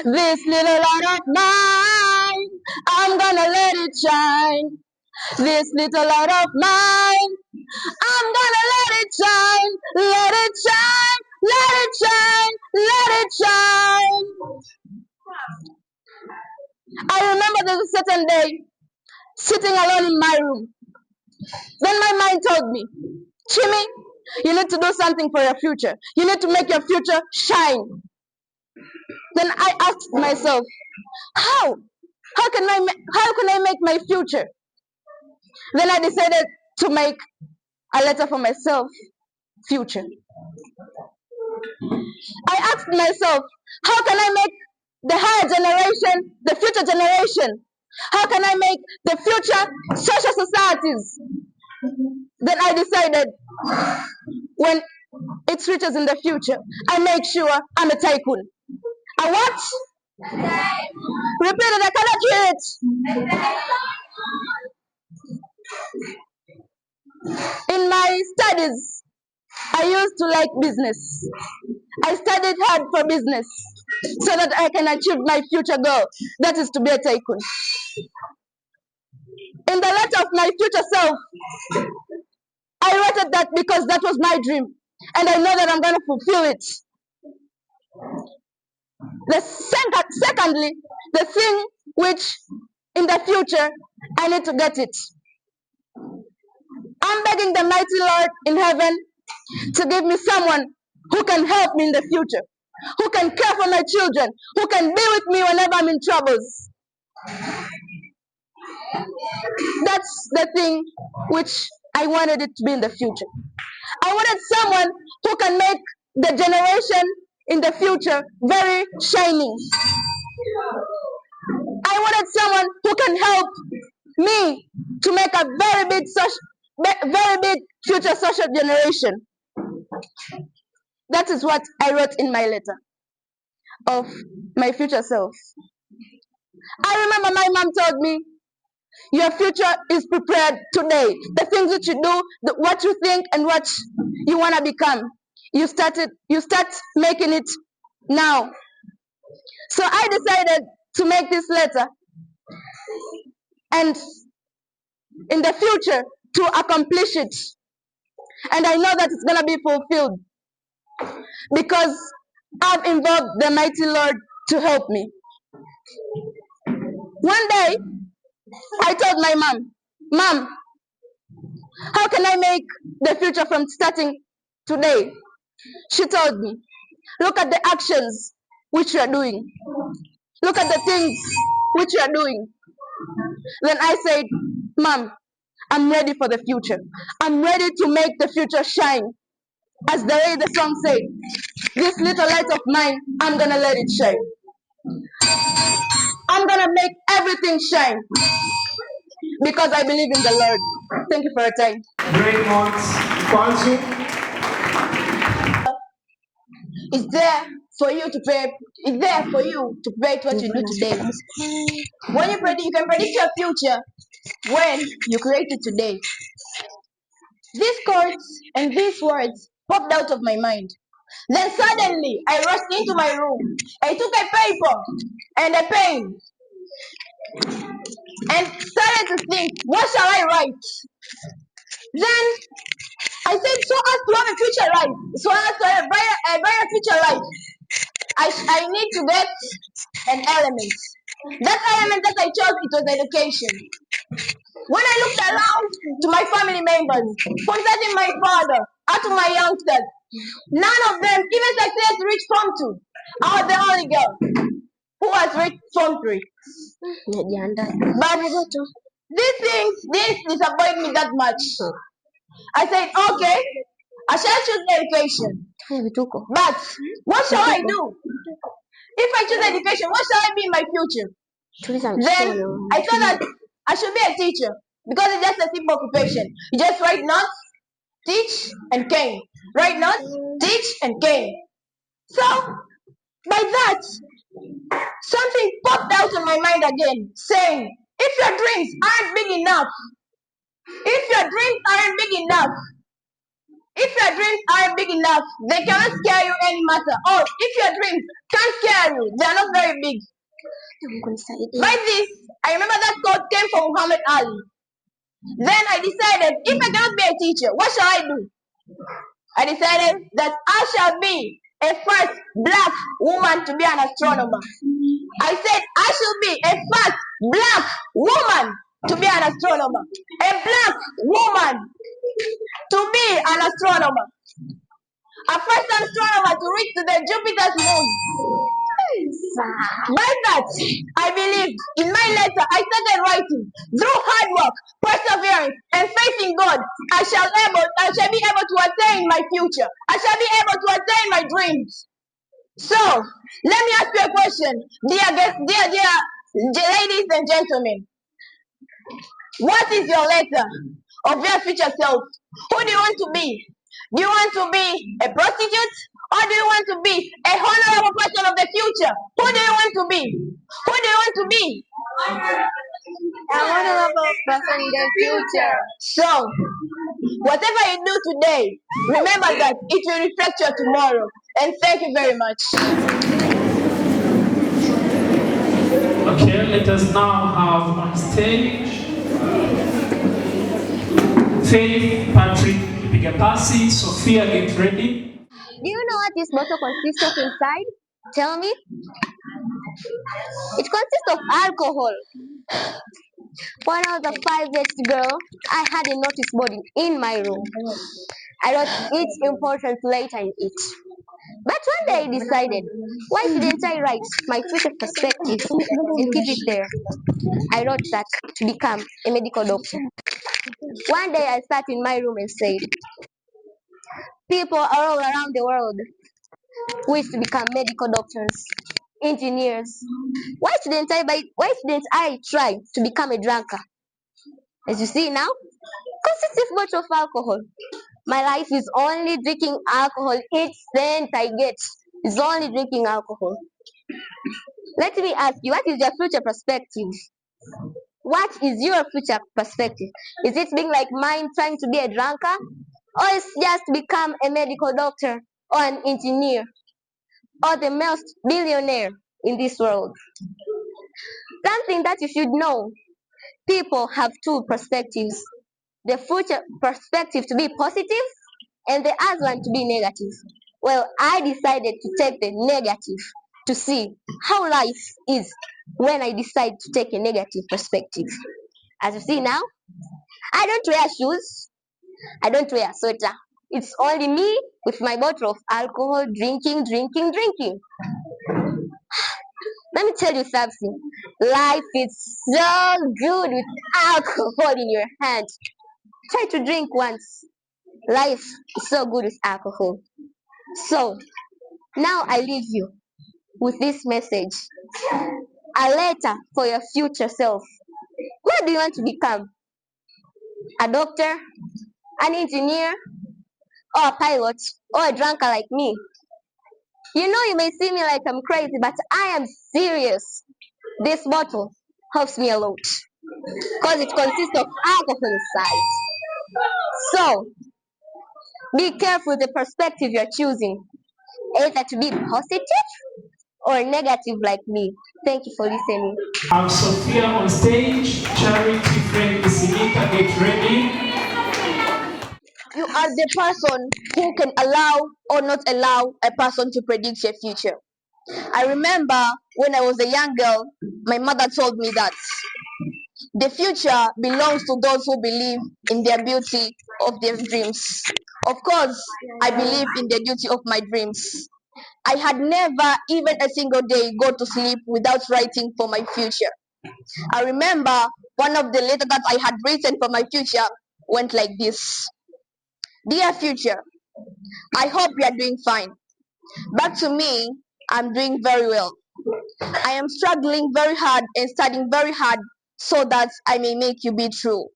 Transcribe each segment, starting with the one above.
This little light of mine, I'm gonna let it shine. This little light of mine, I'm gonna let it shine. Let it shine, let it shine, let it shine. I remember there's a certain day sitting alone in my room. Then my mind told me, Chimmy, you need to do something for your future. You need to make your future shine. Then I asked myself, how? How can I make my future? Then I decided to make a letter for myself, future. I asked myself, how can I make the higher generation, the future generation? How can I make the future social societies? Then I decided, when it reaches in the future, I make sure I'm a tycoon. A what? Repeat it, I cannot hear it. In my studies, I used to like business. I studied hard for business so that I can achieve my future goal, that is to be a tycoon. In the letter of my future self, I wrote it that because that was my dream, and I know that I'm going to fulfill it. Secondly, the thing which in the future I need to get it. I'm begging the mighty Lord in heaven to give me someone who can help me in the future, who can care for my children, who can be with me whenever I'm in troubles. That's the thing which I wanted it to be in the future. I wanted someone who can make the generation in the future very shining. I wanted someone who can help me to make a very big future social generation. That is what I wrote in my letter of my future self. I remember my mom told me, your future is prepared today. The things that you do, what you think, and what you want to become. You start making it now. So I decided to make this letter, and in the future to accomplish it. And I know that it's going to be fulfilled because I've involved the mighty Lord to help me. One day, I told my mom, Mom, how can I make the future from starting today? She told me, look at the actions which you are doing. Look at the things which you are doing. Then I said, Mom, I'm ready for the future. I'm ready to make the future shine. As the way the song said, this little light of mine, I'm gonna let it shine. I'm gonna make everything shine because I believe in the Lord. Thank you for your time. Great months, Kwanzaa. It's there for you to pray. It's there for you to pray what you do today. When you predict, you can predict your future when you create it today. These chords and these words popped out of my mind. Then suddenly I rushed into my room. I took a paper and a pen and started to think, what shall I write? Then I said, so as to have a future life, so as to have a brighter future life, I need to get an element. That element that I chose, it was education. When I looked around to my family members, from starting my father up to my youngsters, none of them even succeeded to reach Form 2. I was the only girl who has reached Form 3. But these things didn't disappoint me that much. I said, okay, I shall choose education. But what shall I do? If I choose education, what shall I be in my future? Then I thought that I should be a teacher because it's just a simple occupation. You just write notes, teach, and cane. Write notes, teach, and cane. So, by that, something popped out in my mind again, saying, if your dreams aren't big enough, If your dreams aren't big enough, they cannot scare you any matter. Or if your dreams can't scare you, they are not very big. By this, I remember that quote came from Muhammad Ali. Then I decided, if I cannot be a teacher, what shall I do? I decided that I shall be a first black woman to be an astronomer. I said I should be a first black woman to be an astronomer. A black woman to be an astronomer. A first astronomer to reach to the Jupiter's moon. By that, I believed. In my letter, I started writing. Through hard work, perseverance, and faith in God, I shall be able to attain my future. I shall be able to attain my dreams. So, let me ask you a question, dear ladies and gentlemen. What is your letter of your future self? Who do you want to be? Do you want to be a prostitute? Or do you want to be a honorable person of the future? Who do you want to be? Who do you want to be? A honorable person in the future. So, whatever you do today, remember that it will reflect your tomorrow. And thank you very much. Okay, let us now have on stage Faith, Patrick, Bigapasi, Sophia, get ready. Do you know what this bottle consists of inside? Tell me. It consists of alcohol. When I was a 5-year girl, I had a notice board in my room. I wrote each important letter in it. But one day I decided, why shouldn't I write my future perspectives and keep it there? I wrote that to become a medical doctor. One day I sat in my room and said, people are all around the world wish to become medical doctors, engineers. Why shouldn't I try to become a drunkard? As you see now, consistent bottle of alcohol. My life is only drinking alcohol. Each cent I get is only drinking alcohol. Let me ask you, what is your future perspective? What is your future perspective? Is it being like mine, trying to be a drunkard? Or is just to become a medical doctor or an engineer or the most billionaire in this world? Something that you should know, people have two perspectives. The future perspective to be positive and the other one to be negative. Well, I decided to take the negative to see how life is when I decide to take a negative perspective. As you see now, I don't wear shoes, I don't wear a sweater. It's only me with my bottle of alcohol, drinking. Let me tell you something. Life is so good with alcohol in your hand. Try to drink once. Life is so good with alcohol. So, now I leave you with this message. A letter for your future self. What do you want to become? A doctor? An engineer? Or a pilot? Or a drunkard like me? You know, you may see me like I'm crazy, but I am serious. This bottle helps me a lot because it consists of alcohol inside. So, be careful the perspective you're choosing, either to be positive or negative like me. Thank you for listening. Have Sophia on stage, Charity, friend Isinika, get ready. You are the person who can allow or not allow a person to predict your future. I remember when I was a young girl, my mother told me that the future belongs to those who believe in their beauty of their dreams. Of course, I believe in the beauty of my dreams. I had never even a single day go to sleep without writing for my future. I remember one of the letters that I had written for my future went like this. Dear future, I hope you are doing fine. But to me, I'm doing very well. I am struggling very hard and studying very hard so that I may make you be true.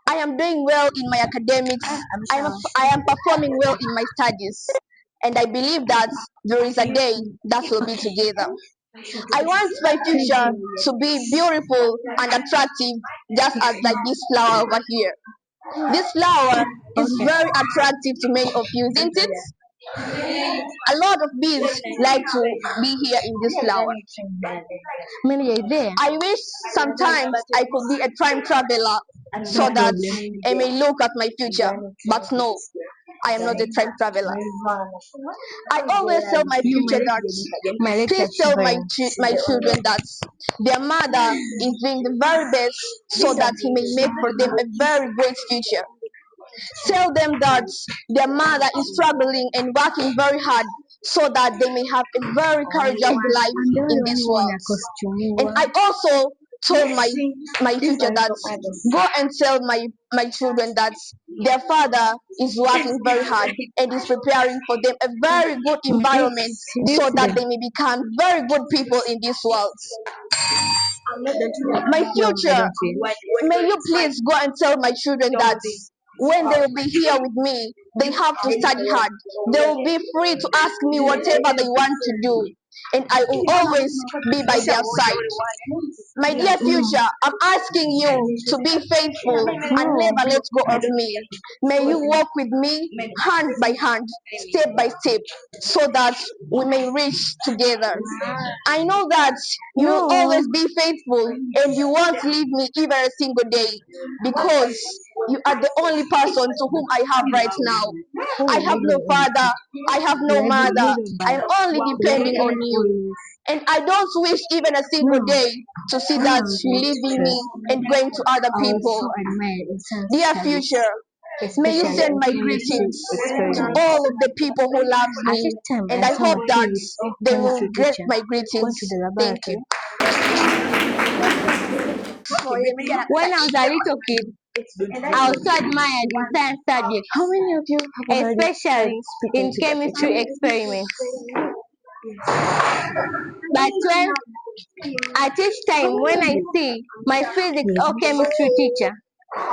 I am doing well in my academics. I am performing well in my studies. And I believe that there is a day that we'll be together. I want my future to be beautiful and attractive, just as like this flower over here. This flower is very attractive to many of you, isn't it? A lot of bees like to be here in this flower. I wish sometimes I could be a time traveler so that I may look at my future, but no, I am not a time traveler. I always tell my future that, please tell my children that their mother is doing the very best so that he may make for them a very great future. Tell them that their mother is struggling and working very hard so that they may have a very courageous life in this world. And I also told my future that go and tell my children that their father is working very hard and is preparing for them a very good environment so that they may become very good people in this world. My future, may you please go and tell my children that when they will be here with me, they have to study hard. They will be free to ask me whatever they want to do, and I will always be by their side. My dear future, I'm asking you to be faithful and never let go of me. May you walk with me hand by hand, step by step, so that we may reach together. I know that you will always be faithful and you won't leave me even a single day because you are the only person to whom I have right now. I have no father, I have no mother, I'm only depending on you. And I don't wish even a single day to see that you leaving me and going to other people. Dear future, may you send my greetings to all of the people who loves me, and I hope that they will get my greetings. Thank you. When I was a little kid, I also admired in science subjects, How many of you have already especially in chemistry experiments. But at each time when I see my physics or chemistry teacher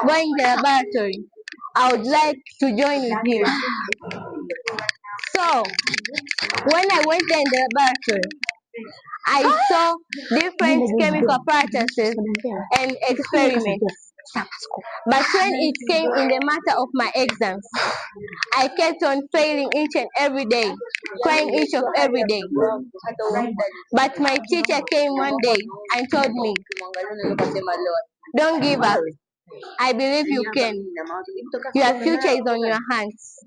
going to the laboratory, I would like to join with him. So when I went there in the laboratory, I saw different chemical processes and experiments. But when it came in the matter of my exams, I kept on failing each and every day, crying each of every day. But my teacher came one day and told me, don't give up. I believe you can. Your future is on your hands.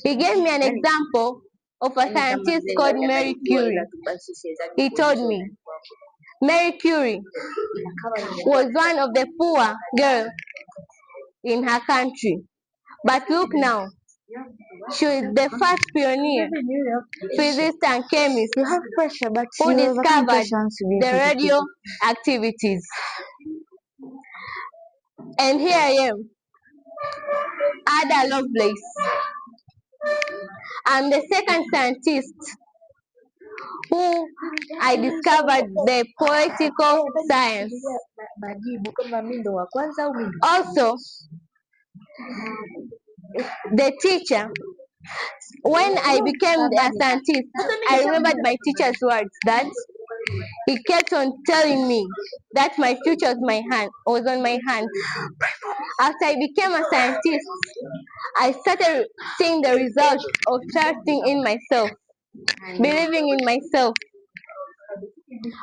He gave me an example of a scientist called Mary Curie. He told me, Mary Curie was one of the poor girls in her country. But look now, she is the first pioneer, physicist and chemist who discovered the radio activities. And here I am, Ada Lovelace. I'm the second scientist who I discovered the political science. Also, the teacher, when I became a scientist, I remembered my teacher's words that he kept on telling me that my future was on my hands. After I became a scientist, I started seeing the results of trusting in myself, believing in myself.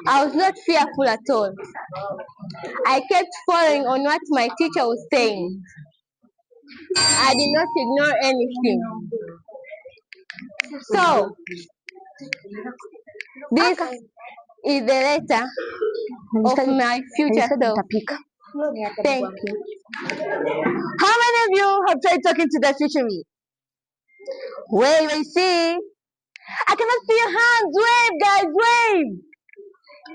I was not fearful at all. I kept following on what my teacher was saying. I did not ignore anything. So, this is the letter of my future self. Thank you. How many of you have tried talking to the future me? Wave, see. I cannot see your hands. Wave, guys, wave.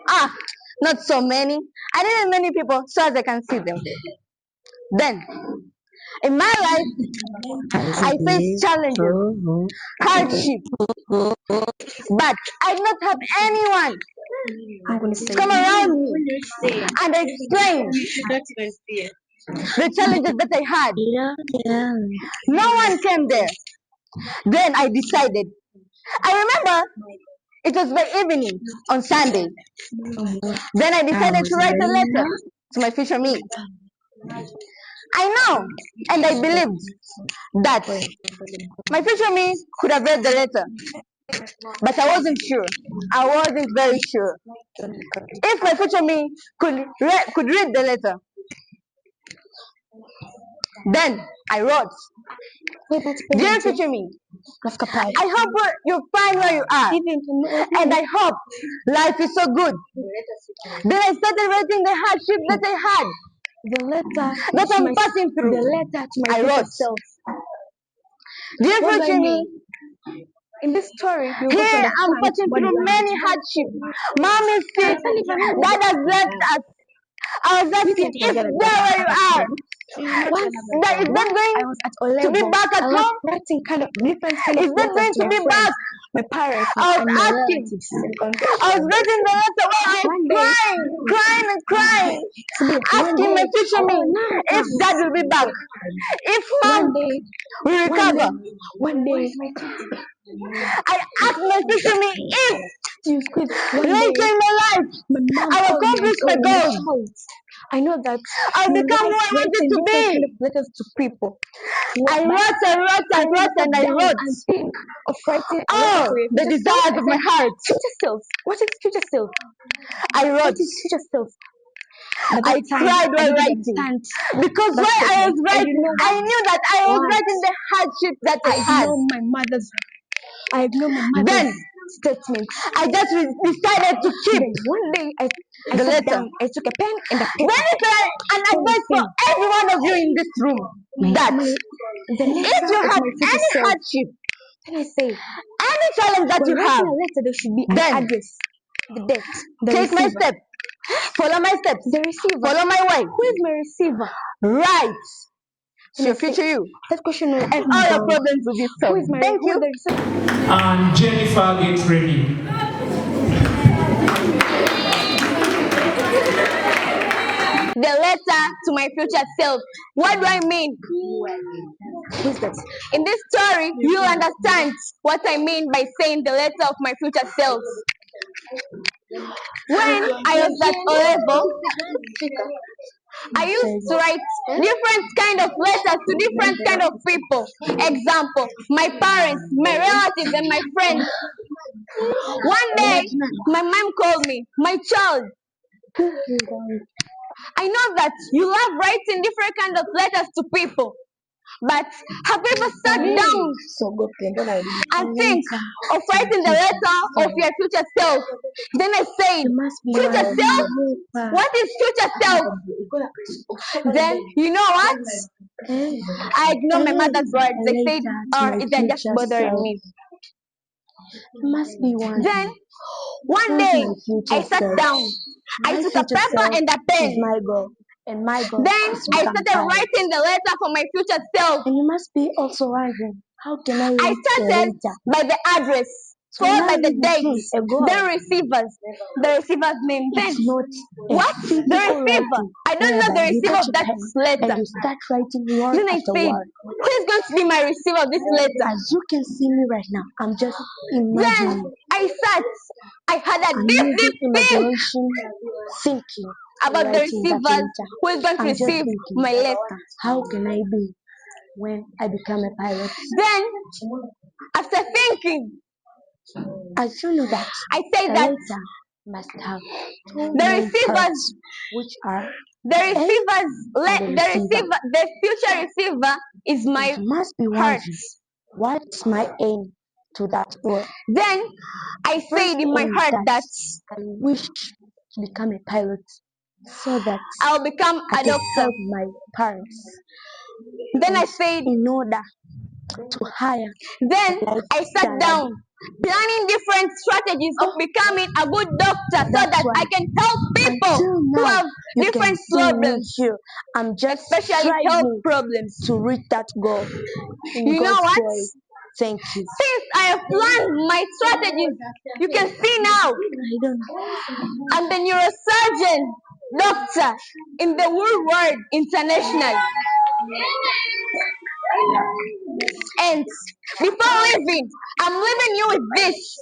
Ah, not so many. I didn't many people so as I can see them. Then, in my life, I faced challenges, hardship, but I did not have anyone come around me and explain the challenges that I had. No one came there. Then I decided. I remember it was by evening on Sunday. Then I decided to write a letter to my future me. I know and I believed that my future me could have read the letter, but I wasn't sure. I wasn't very sure if my future me could read the letter. Then I wrote, "Dear future me, I hope you find where you are, and I hope life is so good." Then I started writing the hardship that I had, that I'm passing through. I wrote, "Dear future me, In this story, you got to here I'm understand passing what through many hardships. Mom is sick. Dad has left us. I was asking if there where you are. once That is that I going was at O to be level, back at I was home? writing kind of different kind of Is that letters going to to my be friends, back? my parents, I was and my asking. relatives. I was writing the letter while I was One day, crying and crying, one asking my day, future me if dad will be back, if mom one day, will recover. one day, I asked my future me if one later day, in my life my mom I'll called me and accomplish my told me, goals. "Child, I know that I'll you become who like I wanted writing to different kind be." of letters to people. I But wrote until you sat and I down wrote. and think of writing a letter Oh, for your the future self, desires I of my said, heart. future self. What is future self? I What wrote. is future self? At I that time, cried I while didn't writing understand because that while I statement. was And you writing, know I what? knew that I was What? writing the hardship that I had. I ignore my mother's Then statements. I just decided to keep Then one day I the sat letter. down, I took a pen and a paper. Then it's an Then I advice for said, every one of you in this room that the if letter you of have my future any self. hardship, Then I say, any challenge that when you have, writing a letter, there should be an then address, the date, the take my receiver. step, follow my steps, The receiver. follow my way, Who is my receiver? right to Then your I say, future you, that question will and come all your down. problems will be Who solved. is my Thank who you. is the receiver? And Jennifer, get ready. The letter to my future self. What do I mean? Who is that? In this story, you'll understand what I mean by saying the letter of my future self. When I was at O level, I used to write different kind of letters to different kind of people. Example, my parents, my relatives, and my friends. One day, my mom called me, "My child, I know that you love writing different kind of letters to people, but have you ever sat down and think of writing the letter of your future self?" Then I said, "Future self? What is future self?" Then you know what? I ignored my mother's words. I said, "Oh, they're just bothering me." Then one day I sat down. I took a paper and a pen. Then I started writing the letter for my future self. And you must be also wondering, how can I I write a started letter? by the address, So followed by now the you dates, became a god. then the receiver's name. Then It's not a what? The physical receiver? writing, I don't know the whereby you receiver touch of a that pen letter. and you start writing word Then I after said, word. "Who is going to be my receiver of this letter?" As you can see me right now, I'm just Then imagining. I sat. I had a I'm deep, using deep think imagination, thinking, about the writing that receivers letter. who is going to I'm just receive thinking, my letter. how can I be when I become a pilot? Then, after thinking, As you know that I said the that letter must have two the main receivers, parts, which are the A receivers, and the receiver. the future receiver is my You must be heart. wondering, what's my aim to that goal? Then I said in my Aim heart that I wish to become a pilot so that I'll become I a can doctor. help my parents. Then I And said, in order to hire then a life I sat standard. down, planning different strategies of becoming a good doctor so That's that why I can help people until who now have you can different see me problems, here. I'm just especially health striving problems. to reach that goal. In You know God's what? glory, thank you. Since I have planned my strategies, you can see now I don't know. I'm the neurosurgeon doctor in the whole world international. And before leaving, I'm leaving you with this.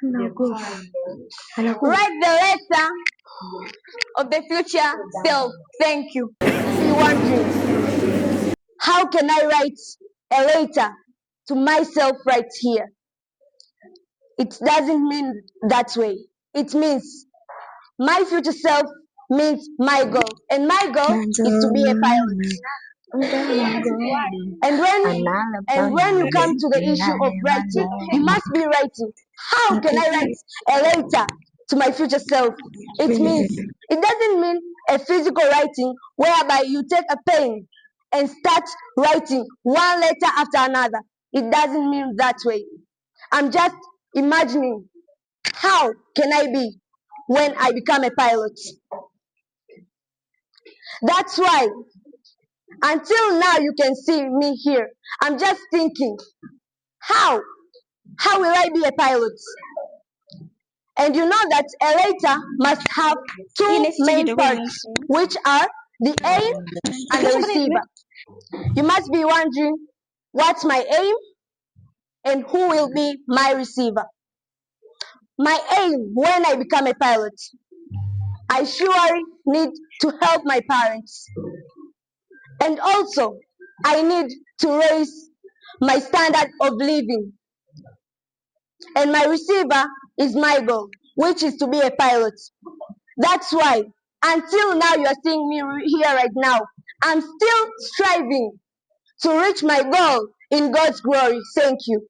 No, go. Write the letter of the future self. Thank you. Be wondering, how can I write a letter to myself right here? It doesn't mean that way. It means my future self means my goal, and my goal is to be a pilot. And when you come to the issue of writing, you must be writing. How can I write a letter to my future self? It doesn't mean a physical writing whereby you take a pen and start writing one letter after another. It doesn't mean that way. I'm just imagining, how can I be when I become a pilot? That's why until now you can see me here. I'm just thinking, how? How will I be a pilot? And you know that a letter must have two main parts, which are the aim and the receiver. You must be wondering, what's my aim and who will be my receiver? My aim when I become a pilot, I surely need to help my parents. And also, I need to raise my standard of living. And my receiver is my goal, which is to be a pilot. That's why, until now, you are seeing me here right now. I'm still striving to reach my goal in God's glory. Thank you.